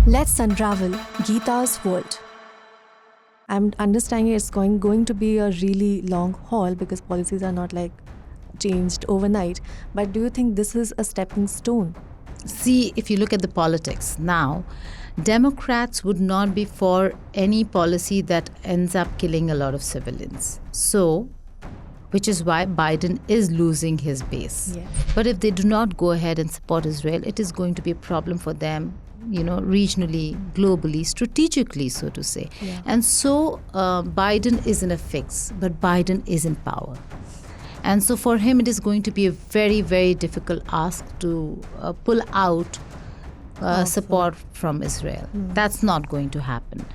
Let's unravel Geeta's world. I'm understanding it's going to be a really long haul because policies are not like changed overnight. But do you think this is a stepping stone? See, if you look at the politics now, Democrats would not be for any policy that ends up killing a lot of civilians. So, which is why Biden is losing his base. Yes. But if they do not go ahead and support Israel, it is going to be a problem for them, regionally, globally, strategically, so to say. Yeah. And so Biden is in a fix, but Biden is in power. And so for him, it is going to be a very, very difficult ask to pull out support from Israel. That's not going to happen.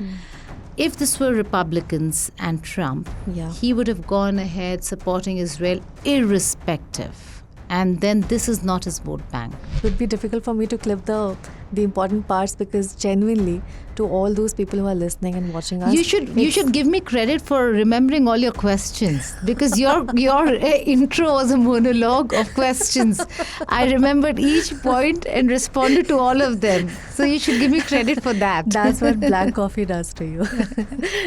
If this were Republicans and Trump, he would have gone ahead supporting Israel irrespective. And then this is not his vote bank. It would be difficult for me to clip the important parts because genuinely, to all those people who are listening and watching us, you should give me credit for remembering all your questions because your intro was a monologue of questions. I remembered each point and responded to all of them. So you should give me credit for that. That's what black coffee does to you.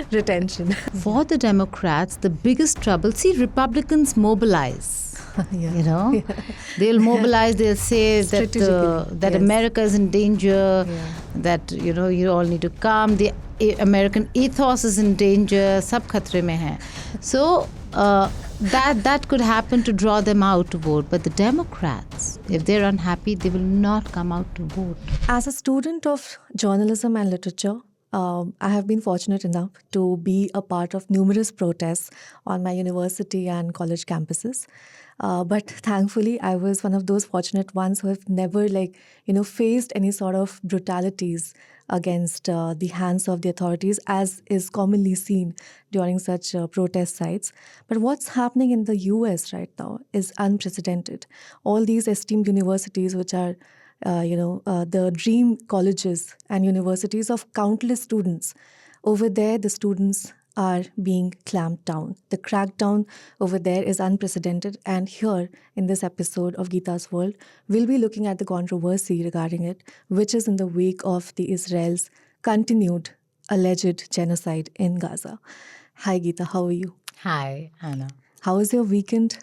Retention. For the Democrats, the biggest trouble, see, Republicans mobilize. They'll mobilize, they'll say that America is in danger, that you all need to come, the American ethos is in danger, sab khatre mein hai. So that could happen to draw them out to vote. But the Democrats, if they're unhappy, they will not come out to vote. As a student of journalism and literature, I have been fortunate enough to be a part of numerous protests on my university and college campuses. But thankfully, I was one of those fortunate ones who have never faced any sort of brutalities against the hands of the authorities, as is commonly seen during such protest sites. But what's happening in the US right now is unprecedented. All these esteemed universities, which are the dream colleges and universities of countless students. Over there, the students are being clamped down. The crackdown over there is unprecedented. And here, in this episode of Geeta's World, we'll be looking at the controversy regarding it, which is in the wake of the Israel's continued alleged genocide in Gaza. Hi, Geeta. How are you? Hi, Anna. How was your weekend?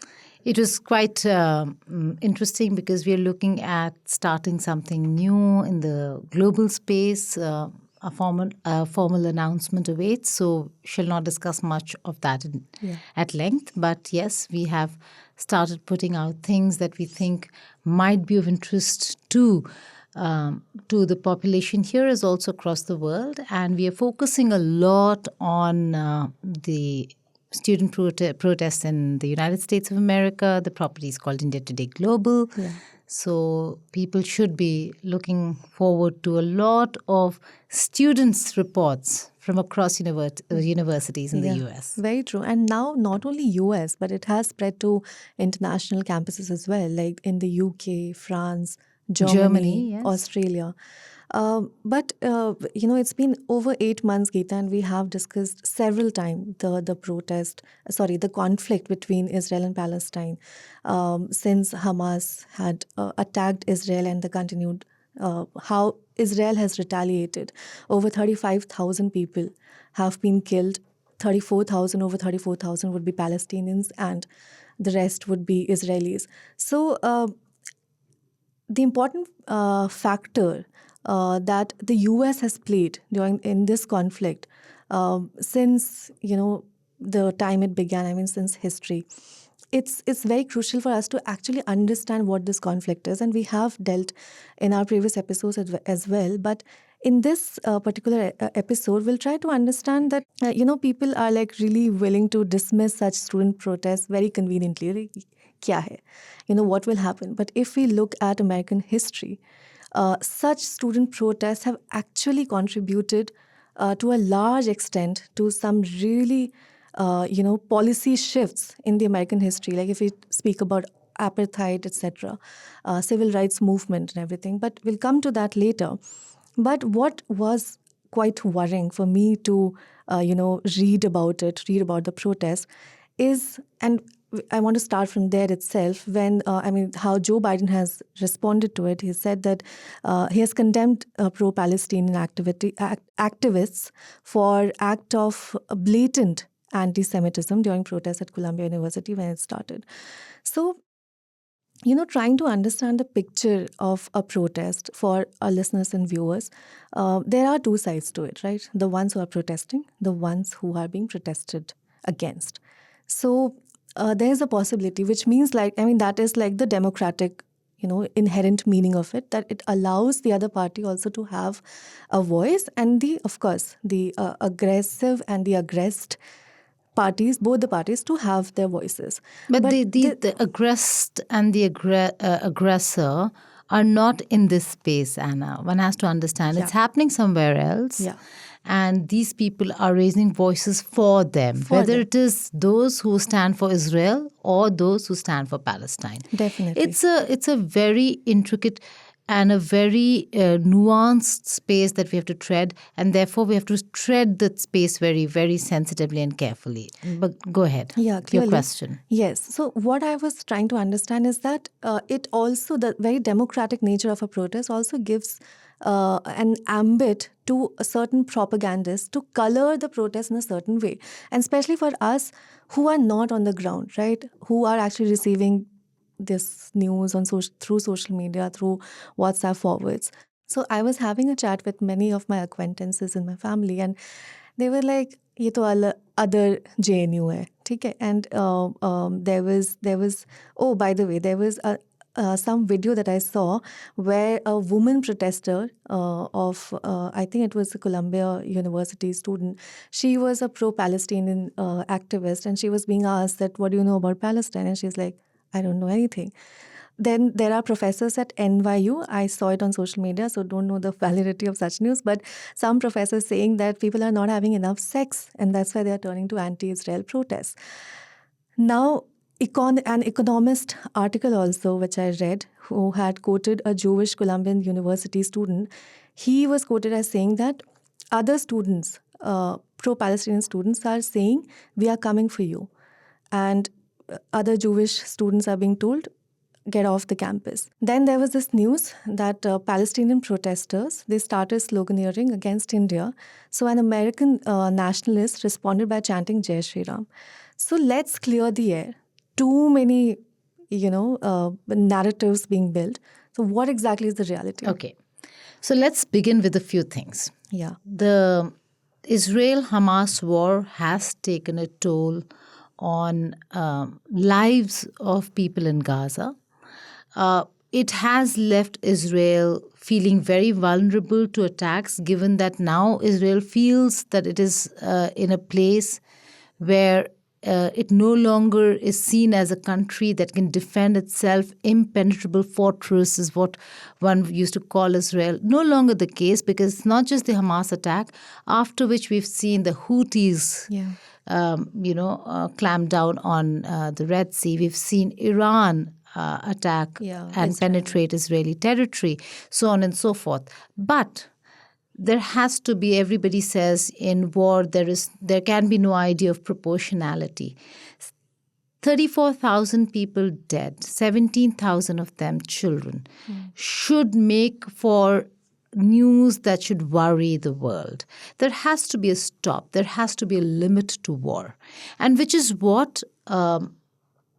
It was quite interesting because we are looking at starting something new in the global space. A formal announcement awaits, so shall not discuss much of that at length. But yes, we have started putting out things that we think might be of interest to the population here as also across the world. And we are focusing a lot on the student protests in the United States of America. The property is called India Today Global. Yeah. So people should be looking forward to a lot of students' reports from across universities in the US. Very true. And now not only US, but it has spread to international campuses as well, like in the UK, France, Germany, yes. Australia. But it's been over 8 months, Geeta, and we have discussed several times the conflict between Israel and Palestine since Hamas had attacked Israel and the continued how Israel has retaliated. Over 35,000 people have been killed. Over 34,000 would be Palestinians, and the rest would be Israelis. So the important factor that the US has played in this conflict since the time it began, since history, it's very crucial for us to actually understand what this conflict is, and we have dealt in our previous episodes as well. But in this particular episode, we'll try to understand that people are really willing to dismiss such student protests very conveniently. Kya hai? What will happen? But if we look at American history, such student protests have actually contributed to a large extent to some really, policy shifts in the American history. Like if we speak about apartheid, etc., civil rights movement and everything. But we'll come to that later. But what was quite worrying for me to, read about the protests is, and I want to start from there itself. When how Joe Biden has responded to it, he said that he has condemned pro-Palestinian activists for act of blatant anti-Semitism during protests at Columbia University when it started. So, trying to understand the picture of a protest for our listeners and viewers, there are two sides to it, right? The ones who are protesting, the ones who are being protested against. So there's a possibility, which means that is like the democratic, inherent meaning of it, that it allows the other party also to have a voice, and of course, the aggressive and the aggressed parties, both the parties, to have their voices. But the aggressed and the aggressor are not in this space, Anna. One has to understand it's happening somewhere else. Yeah. And these people are raising voices for them, whether it is those who stand for Israel or those who stand for Palestine. Definitely. It's a very intricate and a very nuanced space that we have to tread, and therefore we have to tread that space very, very sensitively and carefully. But go ahead. Yeah, clearly. Your question. Yes. So what I was trying to understand is that it also, the very democratic nature of a protest also gives an ambit to a certain propagandist to color the protest in a certain way. And especially for us who are not on the ground, right? Who are actually receiving this news on through social media, through WhatsApp forwards. So I was having a chat with many of my acquaintances in my family, and they were like, "ये तो other JNU है, ठीक है?" And there was oh, by the way, there was some video that I saw where a woman protester of I think it was a Columbia University student. She was a pro-Palestinian activist, and she was being asked that, "What do you know about Palestine?" And she's like, "I don't know anything." Then there are professors at NYU. I saw it on social media, so don't know the validity of such news. But some professors saying that people are not having enough sex, and that's why they are turning to anti-Israel protests. Now, an economist article also, which I read, who had quoted a Jewish Columbian University student, he was quoted as saying that other students, pro-Palestinian students, are saying, "We are coming for you." And other Jewish students are being told, "Get off the campus." Then there was this news that Palestinian protesters, they started sloganeering against India. So an American nationalist responded by chanting Jai Shri Ram. So let's clear the air. Too many, narratives being built. So what exactly is the reality? Okay. So let's begin with a few things. Yeah. The Israel-Hamas war has taken a toll on lives of people in Gaza. It has left Israel feeling very vulnerable to attacks, given that now Israel feels that it is in a place where it no longer is seen as a country that can defend itself. Impenetrable fortress is what one used to call Israel. No longer the case, because it's not just the Hamas attack, after which we've seen the Houthis clamp down on the Red Sea. We've seen Iran attack and penetrate Israeli territory, so on and so forth. But there has to be, everybody says in war, there can be no idea of proportionality. 34,000 people dead, 17,000 of them children, should make for news that should worry the world. There has to be a stop. There has to be a limit to war, and which is what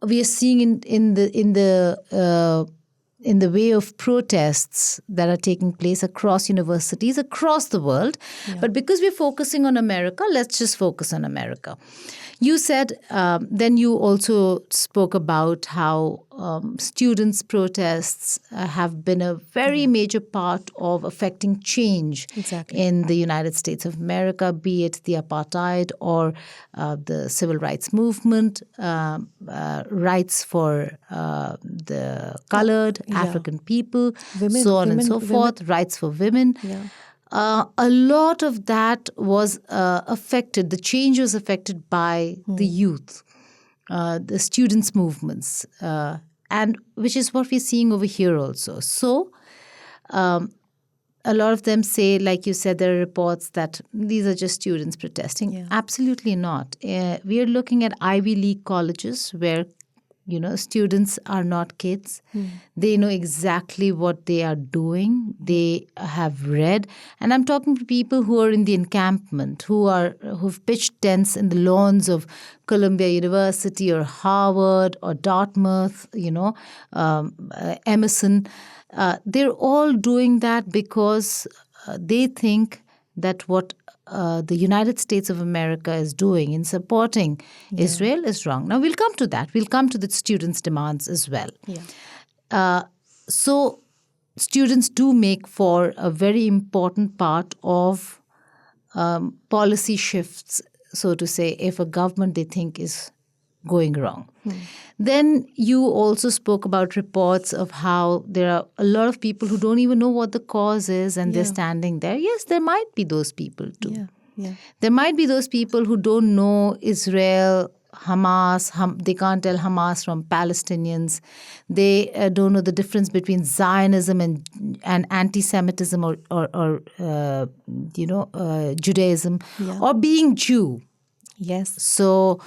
we are seeing in the way of protests that are taking place across universities across the world. Yeah. But because we're focusing on America, let's just focus on America. You said, then you also spoke about how students' protests have been a very major part of affecting change in the United States of America, be it the apartheid or the civil rights movement, rights for the colored African people, women, so on and so forth, rights for women. Yeah. A lot of that was affected, the change was affected by the youth, the students' movements, and which is what we're seeing over here also. So a lot of them say, like you said, there are reports that these are just students protesting. Yeah. Absolutely not. We are looking at Ivy League colleges where students are not kids. They know exactly what they are doing. They have read. And I'm talking to people who are in the encampment, who've pitched tents in the lawns of Columbia University or Harvard or Dartmouth, Emerson. They're all doing that because they think that what the United States of America is doing in supporting Israel is wrong. Now, we'll come to that. We'll come to the students' demands as well. So students do make for a very important part of policy shifts, so to say, if a government they think is going wrong. Then you also spoke about reports of how there are a lot of people who don't even know what the cause is and they're standing there. Yes, there might be those people too. There might be those people who don't know Israel, Hamas. They can't tell Hamas from Palestinians. They don't know the difference between Zionism and anti-Semitism or Judaism or being Jew. Yes. So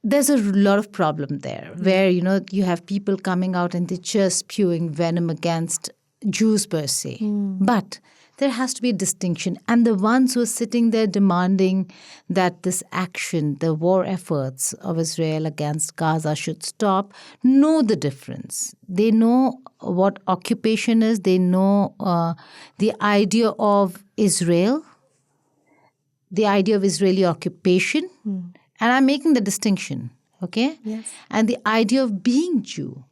there's a lot of problem there where, you have people coming out and they're just spewing venom against Jews per se. But there has to be a distinction. And the ones who are sitting there demanding that this action, the war efforts of Israel against Gaza should stop, know the difference. They know what occupation is. They know the idea of Israel, the idea of Israeli occupation. And I'm making the distinction, okay? Yes. And the idea of being Jew.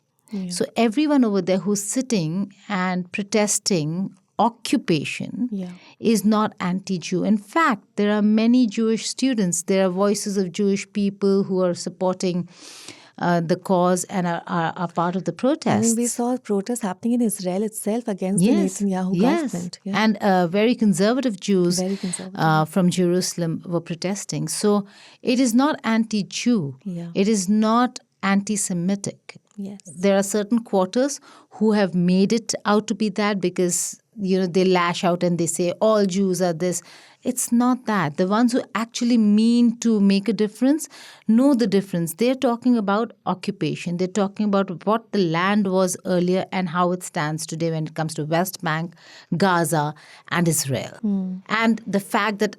So everyone over there who's sitting and protesting occupation is not anti-Jew. In fact, there are many Jewish students. There are voices of Jewish people who are supporting the cause and are part of the protests. We saw protests happening in Israel itself against the Netanyahu government. And very conservative Jews from Jerusalem were protesting. So it is not anti-Jew. It is not anti-Semitic. Yes. There are certain quarters who have made it out to be that because, they lash out and they say all Jews are this. It's not that. The ones who actually mean to make a difference know the difference. They're talking about occupation. They're talking about what the land was earlier and how it stands today when it comes to West Bank, Gaza, and Israel. And the fact that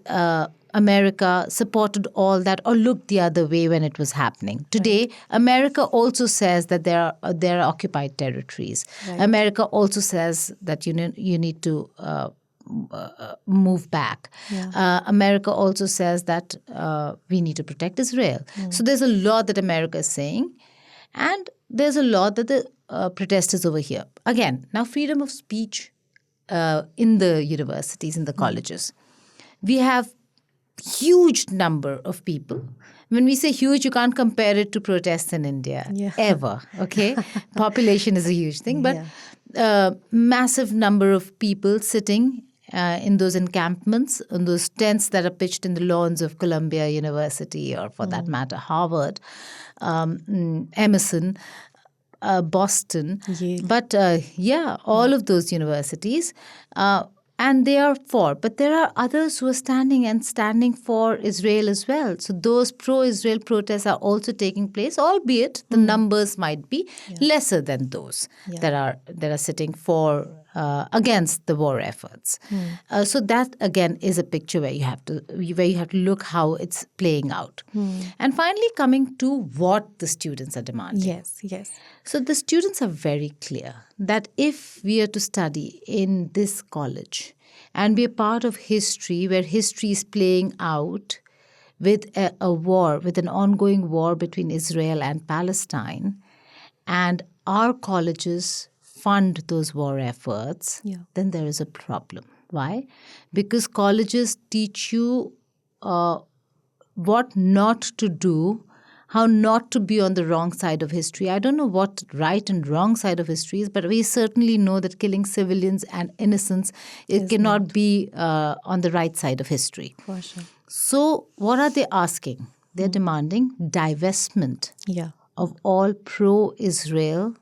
America supported all that or looked the other way when it was happening. Today, America also says that there are occupied territories. America also says that you need to move back. America also says that we need to protect Israel. So there's a lot that America is saying, and there's a lot that the protesters over here. Again, now freedom of speech in the universities, in the colleges. We have huge number of people. When we say huge, you can't compare it to protests in India ever, okay? Population is a huge thing, but massive number of people sitting in those encampments, in those tents that are pitched in the lawns of Columbia University or for that matter, Harvard, Emerson, Boston. But all of those universities. And they are for. But there are others who are standing for Israel as well. So those pro-Israel protests are also taking place, albeit the numbers might be lesser than those that are sitting for against the war efforts. So that again is a picture where you have to look how it's playing out. And finally, coming to what the students are demanding. Yes. So the students are very clear that if we are to study in this college and be a part of history where history is playing out with a war, with an ongoing war between Israel and Palestine, and our colleges fund those war efforts, then there is a problem. Why? Because colleges teach you what not to do, how not to be on the wrong side of history. I don't know what right and wrong side of history is, but we certainly know that killing civilians and innocents, it cannot be on the right side of history. For sure. So what are they asking? They're demanding divestment of all pro-Israel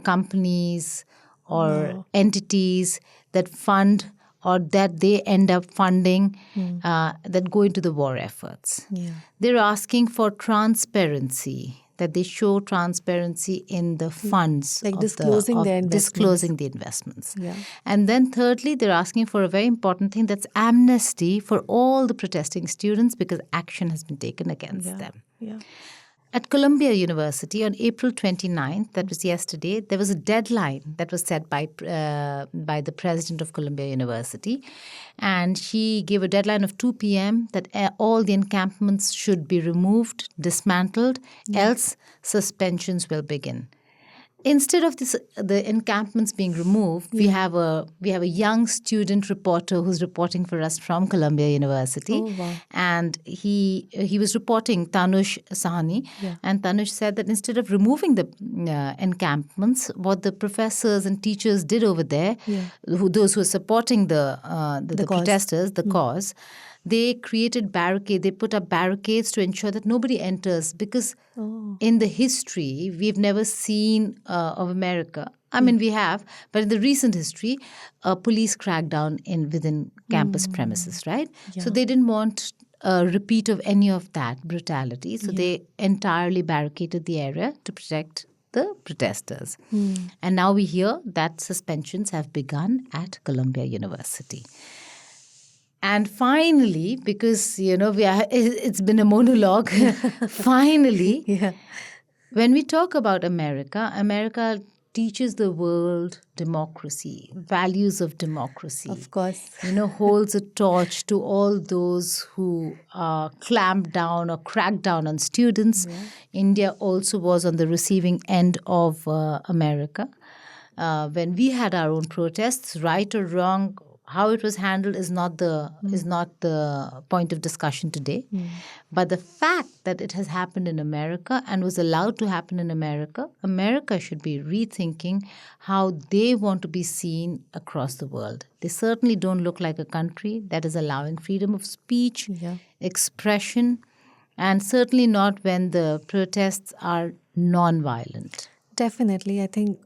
companies or entities that fund or that they end up funding that go into the war efforts. Yeah. They're asking for transparency, that they show transparency in the funds Like of disclosing their investments. disclosing the investments. Yeah. And then thirdly, they're asking for a very important thing, that's amnesty for all the protesting students, because action has been taken against them. Yeah. At Columbia University on April 29th, that was yesterday, there was a deadline that was set by the president of Columbia University. And she gave a deadline of 2 p.m. that all the encampments should be removed, dismantled, else suspensions will begin. Instead of the encampments being removed, we have a young student reporter who's reporting for us from Columbia University. Oh, wow. And he was reporting, Tanush Sahani. Yeah. And Tanush said that instead of removing the encampments, what the professors and teachers did over there, those who are supporting the protesters, the cause, they created barricades. They put up barricades to ensure that nobody enters, because in the history, we've never seen of America. I mean, we have, but in the recent history, police crackdown within campus premises, right? Yeah. So they didn't want a repeat of any of that brutality. So they entirely barricaded the area to protect the protesters. And now we hear that suspensions have begun at Columbia University. And finally, because, it's been a monologue, finally, when we talk about America teaches the world democracy, values of democracy. Of course. Holds a torch to all those who clamp down or crack down on students. India also was on the receiving end of America. When we had our own protests, right or wrong, how it was handled is not the point of discussion today. But the fact that it has happened in America and was allowed to happen in America, America should be rethinking how they want to be seen across the world. They certainly don't look like a country that is allowing freedom of speech, expression, and certainly not when the protests are non-violent. Definitely. I think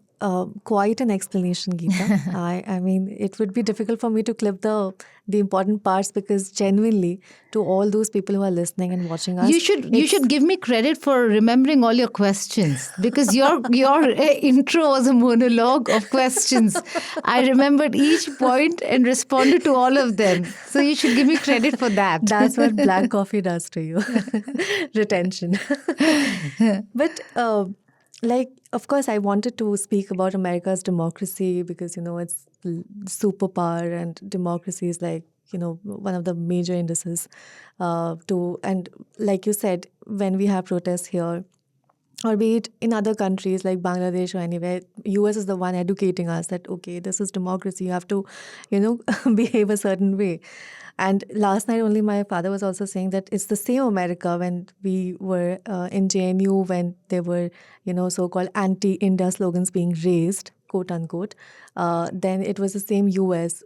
quite an explanation, Geeta. I mean, it would be difficult for me to clip the important parts, because genuinely, to all those people who are listening and watching us, you should give me credit for remembering all your questions, because your intro was a monologue of questions. I remembered each point and responded to all of them. So you should give me credit for that. That's what black coffee does to you. Retention. But of course, I wanted to speak about America's democracy, because, it's superpower, and democracy is one of the major indices and like you said, when we have protests here, or be it in other countries like Bangladesh or anywhere, US is the one educating us that, okay, this is democracy. You have to, behave a certain way. And last night only my father was also saying that it's the same America when we were in JNU, when there were, so-called anti-India slogans being raised, quote unquote. Then it was the same US,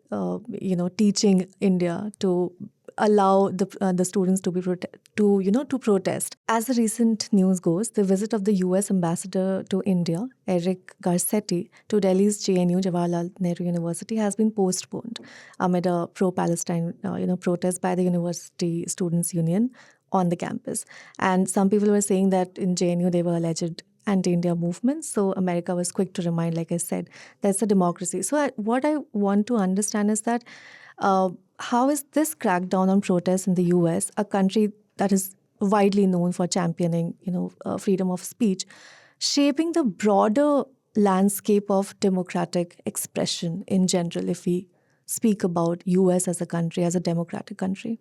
teaching India to allow the students to protest. As the recent news goes, the visit of the US ambassador to India, Eric Garcetti, to Delhi's JNU, Jawaharlal Nehru University, has been postponed amid a pro-Palestine protest by the University Students' Union on the campus. And some people were saying that in JNU they were alleged anti-India movements. So America was quick to remind, like I said, that's a democracy. So what I want to understand is that how is this crackdown on protests in the US, a country that is widely known for championing, freedom of speech, shaping the broader landscape of democratic expression in general, if we speak about US as a country, as a democratic country?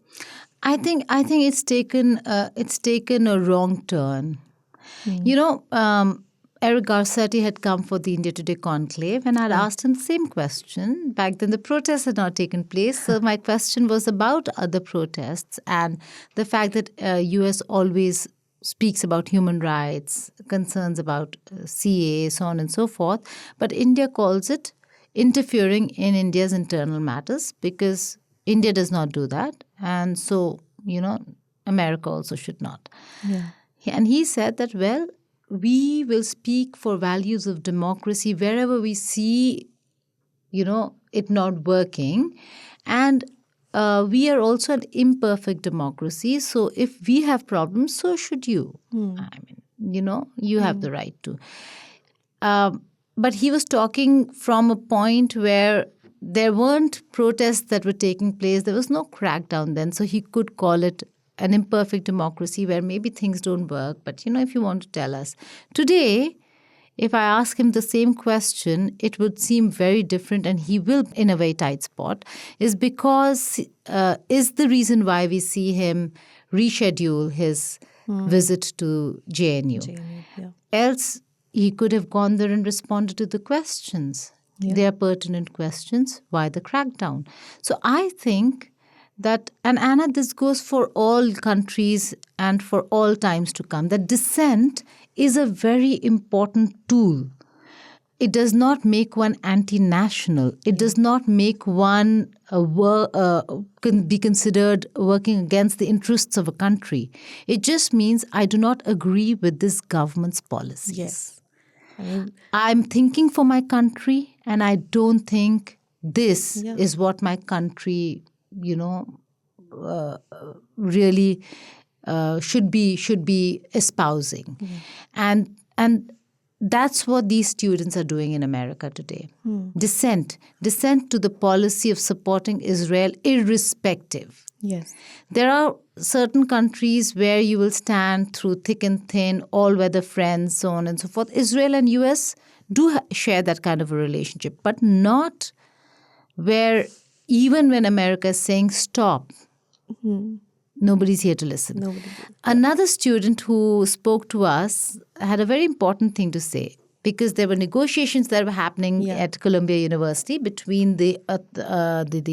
I think it's taken a wrong turn. Eric Garcetti had come for the India Today conclave, and I'd asked him the same question. Back then, the protests had not taken place. So my question was about other protests and the fact that US always speaks about human rights, concerns about CA, so on and so forth. But India calls it interfering in India's internal matters, because India does not do that. And so, America also should not. Yeah. And he said that, well, we will speak for values of democracy wherever we see, it not working. And we are also an imperfect democracy. So if we have problems, so should you. I mean, you have the right to. But he was talking from a point where there weren't protests that were taking place. There was no crackdown then. So he could call it an imperfect democracy where maybe things don't work. But, if you want to tell us. Today, if I ask him the same question, it would seem very different, and he will in a very tight spot, is the reason why we see him reschedule his visit to JNU. Else, he could have gone there and responded to the questions. Yeah. They are pertinent questions. Why the crackdown? So I think that, and Anna, this goes for all countries and for all times to come, that dissent is a very important tool. It does not make one anti-national. It does not make one be considered working against the interests of a country. It just means I do not agree with this government's policies. Yes. I'm thinking for my country, and I don't think this is what my country, really should be espousing. And that's what these students are doing in America today. Dissent to the policy of supporting Israel irrespective. Yes. There are certain countries where you will stand through thick and thin, all-weather friends, so on and so forth. Israel and US do share that kind of a relationship, but not where even when America is saying stop, nobody's here to listen. Another student who spoke to us had a very important thing to say, because there were negotiations that were happening at Columbia University between the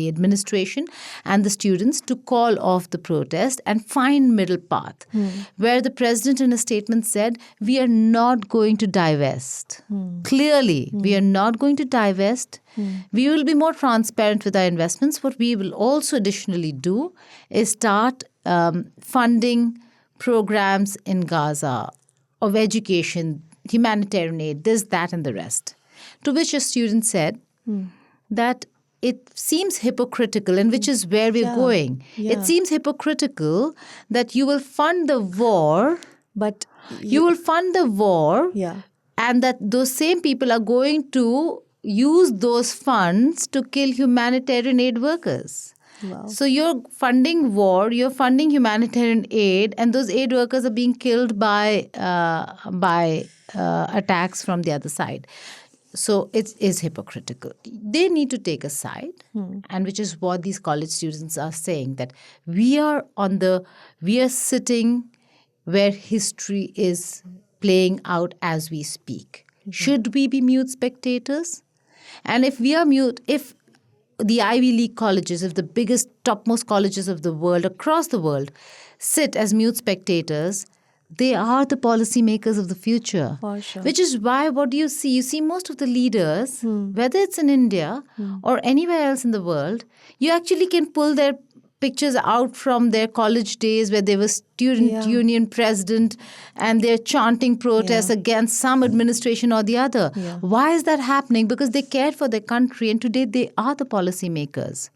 administration and the students to call off the protest and find middle path, where the president in a statement said, we are not going to divest. Clearly, we are not going to divest. We will be more transparent with our investments. What we will also additionally do is start funding programs in Gaza of education, humanitarian aid, this, that, and the rest. To which a student said that it seems hypocritical, and which is where we're going. It seems hypocritical that you will fund the war, but and that those same people are going to use those funds to kill humanitarian aid workers. Wow. So you're funding war, you're funding humanitarian aid, and those aid workers are being killed by attacks from the other side. So it is hypocritical. They need to take a side, and which is what these college students are saying, that we are sitting where history is playing out as we speak. Should we be mute spectators? And if we are mute, if the Ivy League colleges, if the biggest, topmost colleges of the world, across the world, sit as mute spectators, they are the policymakers of the future. For sure. Which is why, what do you see? You see most of the leaders, whether it's in India or anywhere else in the world, you actually can pull their pictures out from their college days where they were student union president and they're chanting protests against some administration or the other. Why is that happening? Because they cared for their country, and today they are the policymakers,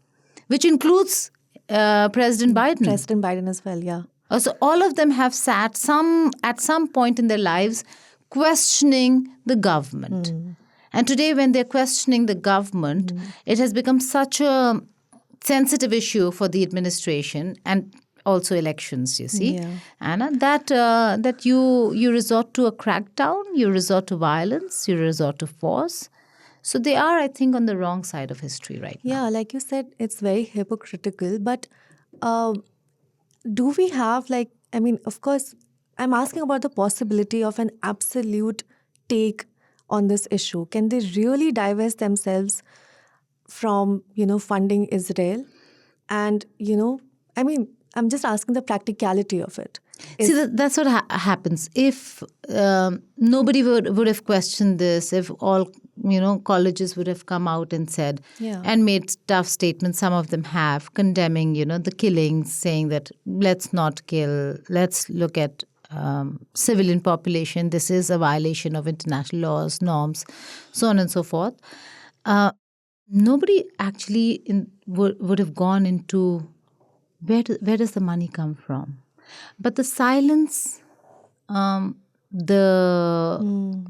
which includes President Biden. President Biden as well, yeah. So all of them have sat at some point in their lives questioning the government. And today when they're questioning the government, it has become such a sensitive issue for the administration and also elections, you see, Anna, that you resort to a crackdown, you resort to violence, you resort to force. So they are, I think, on the wrong side of history right now. Yeah, like you said, it's very hypocritical. But do we have, of course, I'm asking about the possibility of an absolute take on this issue. Can they really divest themselves from, funding Israel? And, I'm just asking the practicality of it. See, that's what happens. If nobody would have questioned this, if all, colleges would have come out and said, and made tough statements, some of them have, condemning, the killings, saying that let's not kill, let's look at civilian population, this is a violation of international laws, norms, so on and so forth. Nobody actually would have gone into where does the money come from. But the silence, the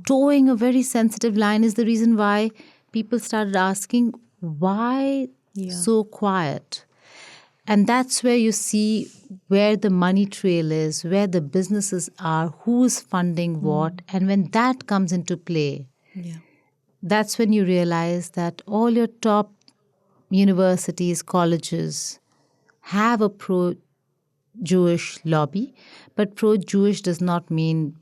towing a very sensitive line is the reason why people started asking, why so quiet? And that's where you see where the money trail is, where the businesses are, who is funding what. And when that comes into play, that's when you realize that all your top universities, colleges have a pro-Jewish lobby, but pro-Jewish does not mean,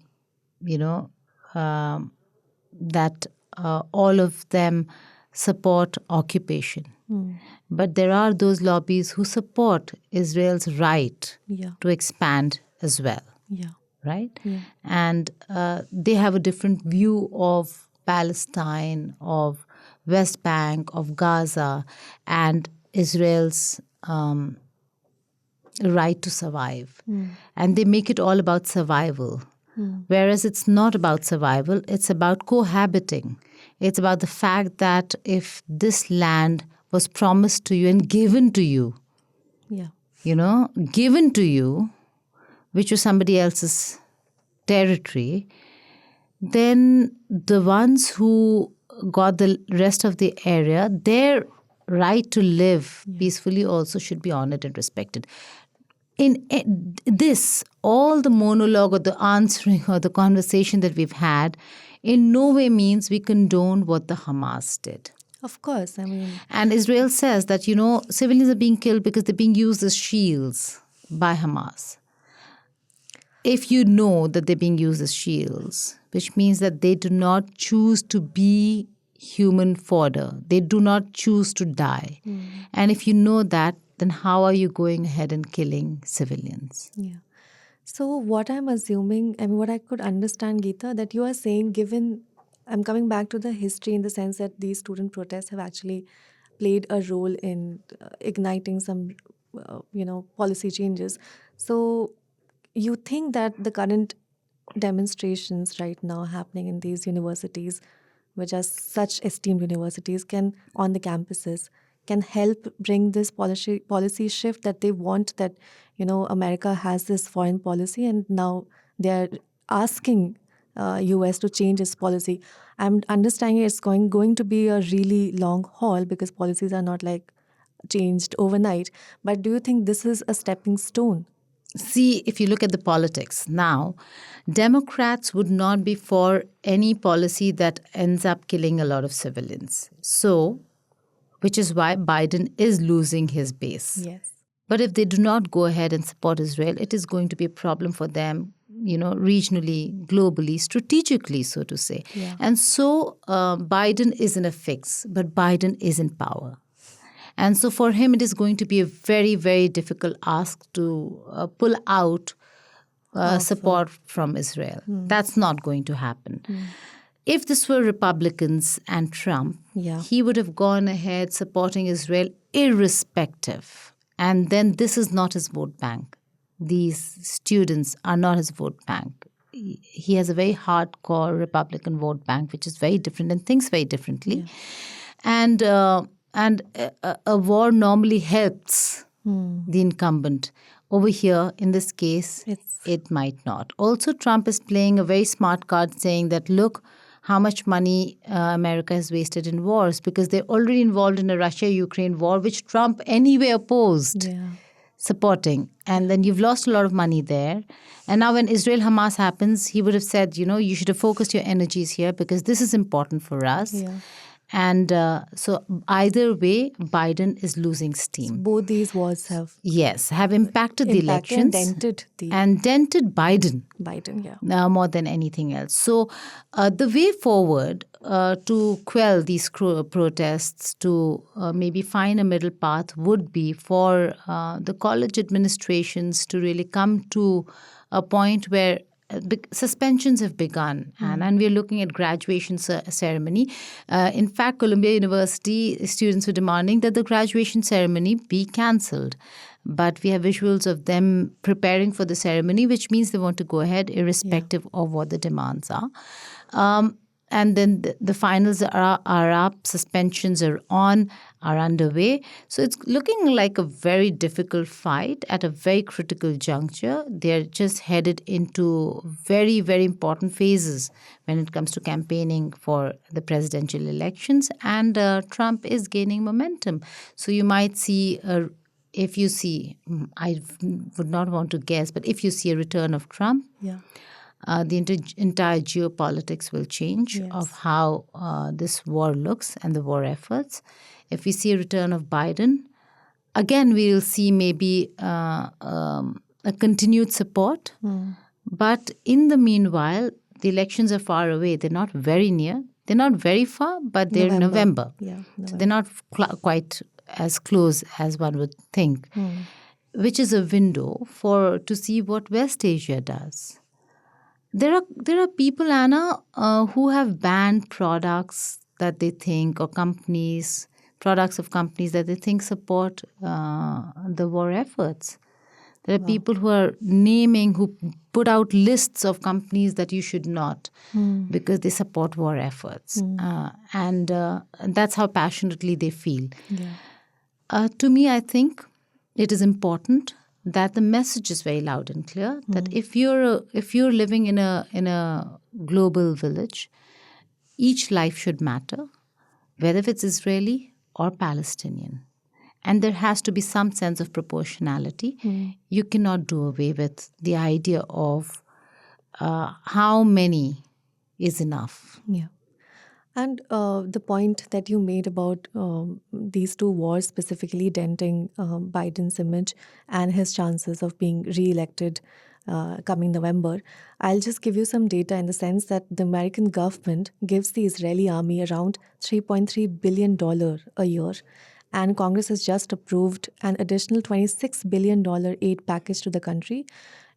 that all of them support occupation. But there are those lobbies who support Israel's right to expand as well. Right? And they have a different view of Palestine, of West Bank, of Gaza, and Israel's right to survive. And they make it all about survival. Whereas it's not about survival, it's about cohabiting. It's about the fact that if this land was promised to you and given to you, given to you, which was somebody else's territory, then the ones who got the rest of the area, their right to live peacefully also should be honored and respected. In this, all the monologue or the answering or the conversation that we've had in no way means we condone what the Hamas did. Of course, I mean... And Israel says that, civilians are being killed because they're being used as shields by Hamas. If you know that they're being used as shields, which means that they do not choose to be human fodder. They do not choose to die. And if you know that, then how are you going ahead and killing civilians? So what I'm assuming, what I could understand, Geeta, that you are saying, given, I'm coming back to the history in the sense that these student protests have actually played a role in igniting some, policy changes. So you think that the current demonstrations right now happening in these universities, which are such esteemed universities, on the campuses, can help bring this policy shift that they want, that, America has this foreign policy and now they're asking US to change its policy. I'm understanding it's going to be a really long haul because policies are not like changed overnight. But do you think this is a stepping stone? See, if you look at the politics now, Democrats would not be for any policy that ends up killing a lot of civilians. So, which is why Biden is losing his base. Yes. But if they do not go ahead and support Israel, it is going to be a problem for them, regionally, globally, strategically, so to say. And so Biden is in a fix, but Biden is in power. And so for him, it is going to be a very, very difficult ask to pull out support from Israel. That's not going to happen. If this were Republicans and Trump, he would have gone ahead supporting Israel irrespective. And then this is not his vote bank. These students are not his vote bank. He has a very hardcore Republican vote bank, which is very different and thinks very differently. And a war normally helps the incumbent. Over here, in this case, it might not. Also, Trump is playing a very smart card saying that, look, how much money America has wasted in wars because they're already involved in a Russia-Ukraine war, which Trump anyway opposed supporting. And then you've lost a lot of money there. And now when Israel-Hamas happens, he would have said, you should have focused your energies here because this is important for us. And so either way, Biden is losing steam. So both these wars have impacted the elections and dented Biden. More than anything else. So the way forward to quell these protests, to maybe find a middle path, would be for the college administrations to really come to a point where suspensions have begun, and we're looking at graduation ceremony. In fact, Columbia University students were demanding that the graduation ceremony be cancelled. But we have visuals of them preparing for the ceremony, which means they want to go ahead irrespective of what the demands are. and then the finals are up, suspensions are underway. So it's looking like a very difficult fight at a very critical juncture. They're just headed into very, very important phases when it comes to campaigning for the presidential elections, and Trump is gaining momentum. So you might see if you see, I would not want to guess, but if you see a return of Trump, the entire geopolitics will change of how this war looks and the war efforts. If we see a return of Biden, again, we will see maybe a continued support. But in the meanwhile, the elections are far away. They're not very near. They're not very far, but they're November. So they're not quite as close as one would think, which is a window to see what West Asia does. There are people, Anna, who have banned products that they think, or products of companies that they think support the war efforts. There are people who are who put out lists of companies that you should not because they support war efforts. And that's how passionately they feel. To me, I think it is important that the message is very loud and clear that if you're living in a global village, each life should matter, whether it's Israeli or Palestinian. And there has to be some sense of proportionality. You cannot do away with the idea of how many is enough. Yeah. And the point that you made about these two wars specifically denting Biden's image and his chances of being re-elected coming November, I'll just give you some data in the sense that the American government gives the Israeli army around $3.3 billion a year. And Congress has just approved an additional $26 billion aid package to the country,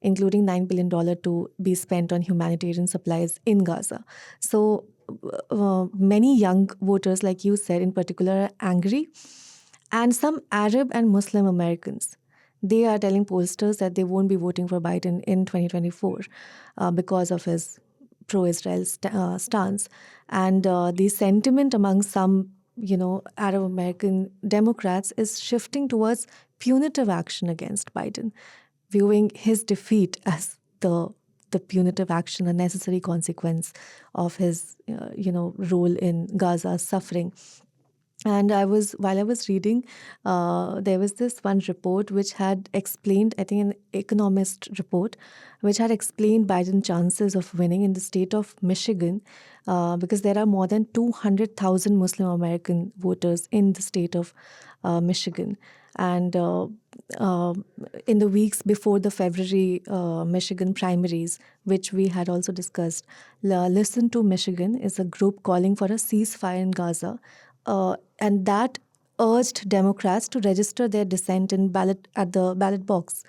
including $9 billion to be spent on humanitarian supplies in Gaza. So many young voters, like you said, in particular, are angry. And some Arab and Muslim Americans, they are telling pollsters that they won't be voting for Biden in 2024 because of his pro-Israel stance. And the sentiment among some Arab American Democrats is shifting towards punitive action against Biden, viewing his defeat as the punitive action, a necessary consequence of his, role in Gaza's suffering. And while I was reading, there was this one report which had explained, I think an economist report, which had explained Biden's chances of winning in the state of Michigan, because there are more than 200,000 Muslim American voters in the state of Michigan. And in the weeks before the February Michigan primaries, which we had also discussed, Listen to Michigan is a group calling for a ceasefire in Gaza. And that urged Democrats to register their dissent at the ballot box.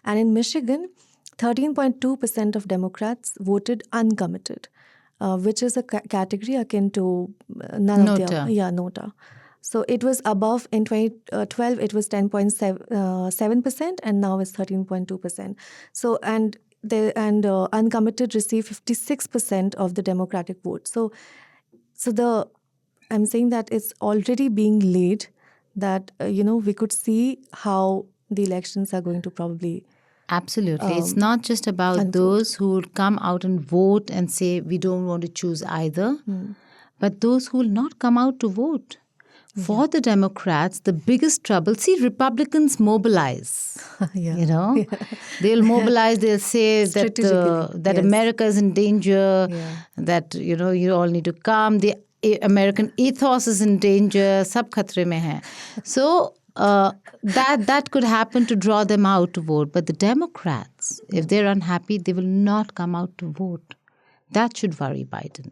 And in Michigan, 13.2% of Democrats voted uncommitted, which is a category akin to Nota. So it was above in 2012. It was 10.7%, and now it's 13.2%. So uncommitted received 56% of the Democratic vote. So I'm saying that it's already being laid, that, we could see how the elections are going to probably... Absolutely. It's not just about those who will come out and vote and say, we don't want to choose either, but those who will not come out to vote. For the Democrats, the biggest trouble, Republicans mobilize, They'll mobilize, they'll say that America is in danger, that, you all need to come. The American ethos is in danger, sab khatre mein hai. So that could happen to draw them out to vote. But the Democrats, if they're unhappy, they will not come out to vote. That should worry Biden.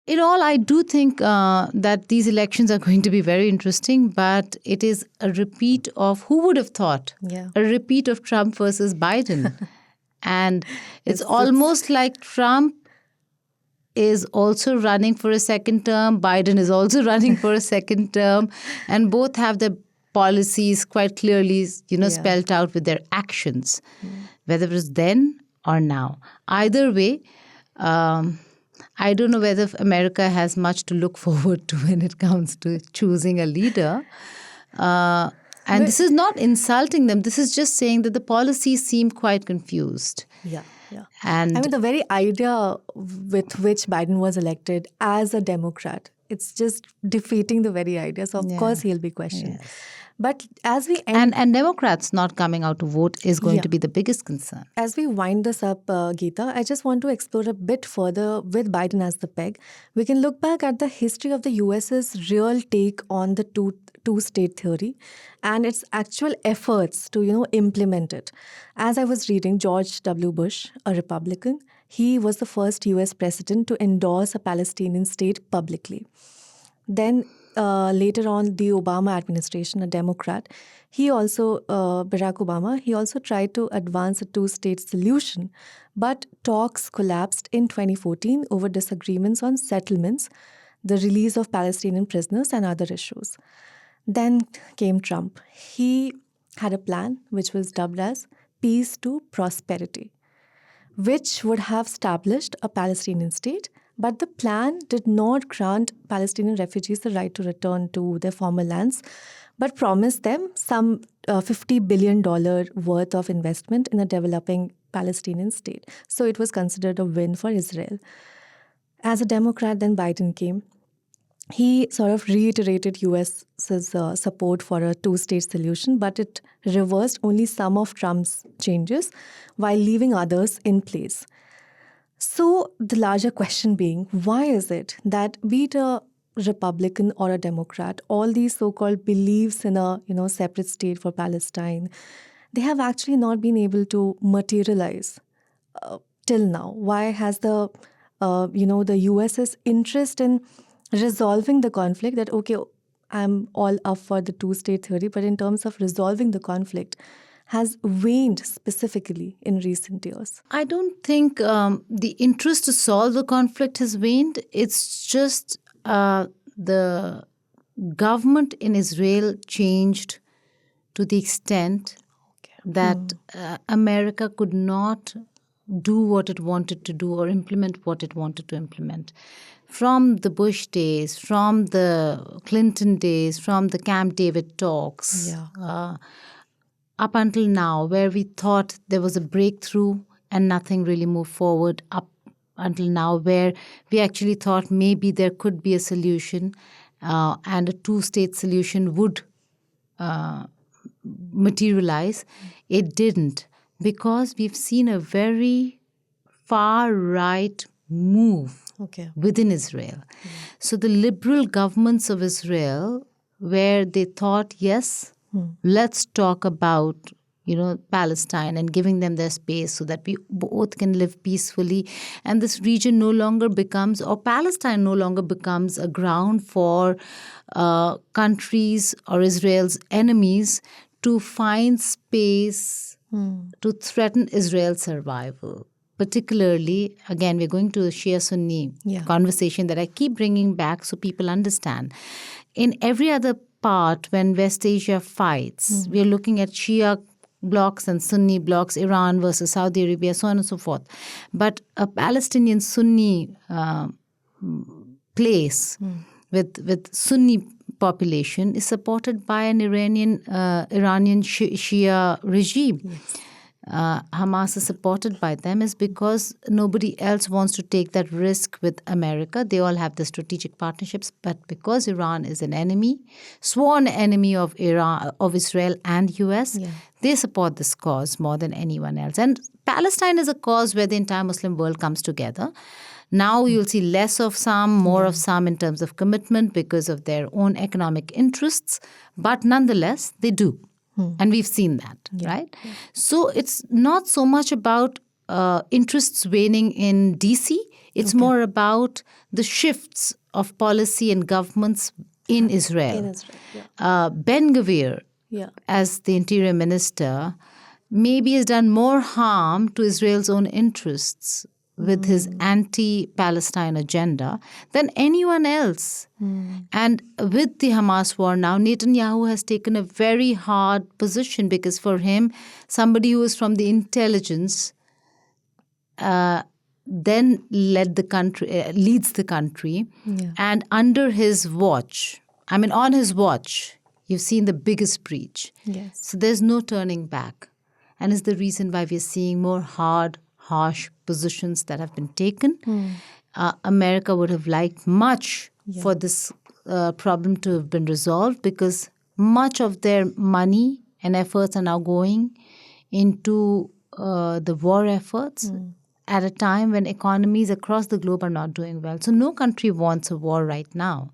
In all, I do think that these elections are going to be very interesting, but it is a repeat of, who would have thought, a repeat of Trump versus Biden. And it's almost like Trump is also running for a second term. Biden is also running for a second term. And both have their policies quite clearly, spelled out with their actions, whether it was then or now. Either way, I don't know whether America has much to look forward to when it comes to choosing a leader. And this is not insulting them. This is just saying that the policies seem quite confused. Yeah, yeah. And I mean, the very idea with which Biden was elected as a Democrat, it's just defeating the very idea. So, of course, he'll be questioned. Yes. But as we end, and Democrats not coming out to vote is going to be the biggest concern. As we wind this up, Geeta, I just want to explore a bit further with Biden as the peg. We can look back at the history of the US's real take on the two-state theory and its actual efforts to, implement it. As I was reading, George W. Bush, a Republican, he was the first US president to endorse a Palestinian state publicly. Then later on, the Obama administration, a Democrat, Barack Obama, he also tried to advance a two-state solution, but talks collapsed in 2014 over disagreements on settlements, the release of Palestinian prisoners, and other issues. Then came Trump. He had a plan which was dubbed as Peace to Prosperity, which would have established a Palestinian state, but the plan did not grant Palestinian refugees the right to return to their former lands, but promised them some $50 billion worth of investment in a developing Palestinian state. So it was considered a win for Israel. As a Democrat, then Biden came. He sort of reiterated US's support for a two-state solution, but it reversed only some of Trump's changes while leaving others in place. So the larger question being, why is it that be it a Republican or a Democrat, all these so-called beliefs in a separate state for Palestine, they have actually not been able to materialize till now? Why has the US's interest in resolving the conflict that, okay, I'm all up for the two-state theory, but in terms of resolving the conflict, has waned specifically in recent years? I don't think the interest to solve the conflict has waned. It's just the government in Israel changed to the extent that America could not do what it wanted to do or implement what it wanted to implement. From the Bush days, from the Clinton days, from the Camp David talks, up until now, where we thought there was a breakthrough and nothing really moved forward, up until now, where we actually thought maybe there could be a solution and a two-state solution would materialize. It didn't, because we've seen a very far-right move within Israel. So the liberal governments of Israel, where they thought, yes, let's talk about, Palestine and giving them their space so that we both can live peacefully. And this region no longer becomes, or Palestine no longer becomes, a ground for countries or Israel's enemies to find space to threaten Israel's survival. Particularly, again, we're going to the Shia-Sunni conversation that I keep bringing back so people understand. In every other part, when West Asia fights, we are looking at Shia blocs and Sunni blocs, Iran versus Saudi Arabia, so on and so forth. But a Palestinian Sunni place with Sunni population is supported by an Iranian Shia regime. Yes. Hamas is supported by them is because nobody else wants to take that risk with America. They all have the strategic partnerships, but because Iran is an enemy, sworn enemy of Israel and US, they support this cause more than anyone else. And Palestine is a cause where the entire Muslim world comes together. Now you'll see less of some, more of some in terms of commitment because of their own economic interests, but nonetheless, they do. And we've seen that, right? Yeah. So it's not so much about interests waning in DC. It's more about the shifts of policy and governments in Israel. Ben-Gvir, as the interior minister, maybe has done more harm to Israel's own interests with his anti-Palestine agenda than anyone else. And with the Hamas war now, Netanyahu has taken a very hard position because for him, somebody who is from the intelligence then leads the country. Yeah. And under his watch, on his watch, you've seen the biggest breach. Yes. So there's no turning back. And it's the reason why we're seeing more hard, harsh positions that have been taken. America would have liked much for this problem to have been resolved, because much of their money and efforts are now going into the war efforts at a time when economies across the globe are not doing well. So no country wants a war right now,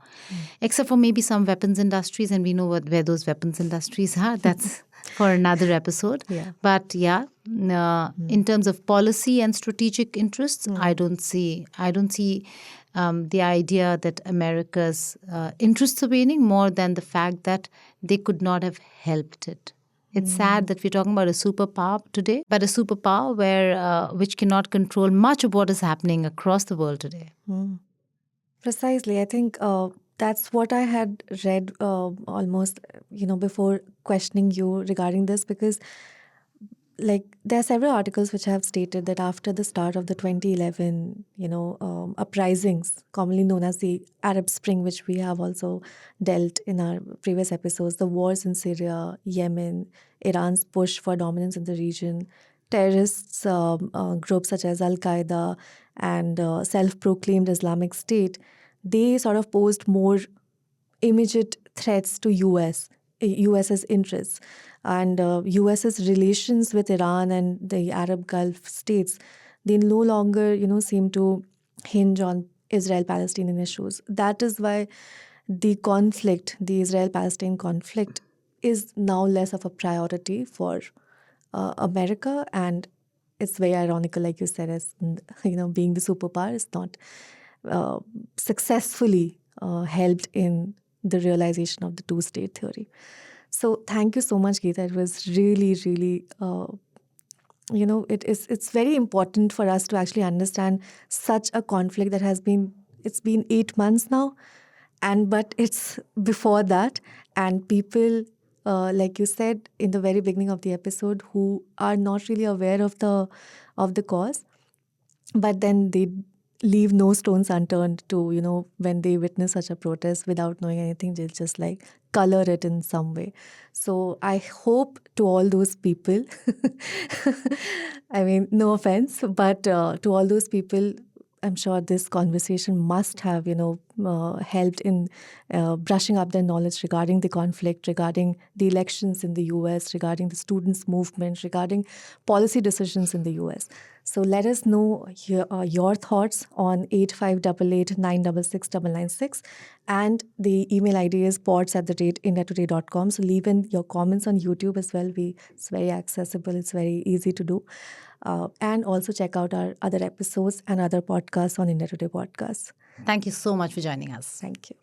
except for maybe some weapons industries, and we know where those weapons industries are. That's for another episode. Yeah. But in terms of policy and strategic interests, I don't see the idea that America's interests are waning, more than the fact that they could not have helped it. It's sad that we're talking about a superpower today, but a superpower which cannot control much of what is happening across the world today. Precisely. I think that's what I had read almost, before questioning you regarding this, because there are several articles which have stated that after the start of the 2011, uprisings, commonly known as the Arab Spring, which we have also dealt in our previous episodes, the wars in Syria, Yemen, Iran's push for dominance in the region, terrorists, groups such as Al-Qaeda and self-proclaimed Islamic State, they sort of posed more immediate threats to US's interests. And US's relations with Iran and the Arab Gulf states, they no longer, seem to hinge on Israel-Palestinian issues. That is why the Israel-Palestine conflict, is now less of a priority for America. And it's very ironical, like you said, as being the superpower is not successfully helped in the realization of the two-state theory. So thank you so much, Geeta. It was really, really, it's very important for us to actually understand such a conflict that it's been 8 months now, but it's before that, and people, like you said in the very beginning of the episode, who are not really aware of the cause, but then they leave no stones unturned to, when they witness such a protest without knowing anything, they'll just color it in some way. So I hope to all those people, I mean, no offense, but to all those people, I'm sure this conversation must have, helped in brushing up their knowledge regarding the conflict, regarding the elections in the US, regarding the students' movement, regarding policy decisions in the US. So let us know your thoughts on 8588 and the email ID is pods@indiatoday.com. So leave in your comments on YouTube as well. It's very accessible. It's very easy to do. And also check out our other episodes and other podcasts on India Today Podcasts. Thank you so much for joining us. Thank you.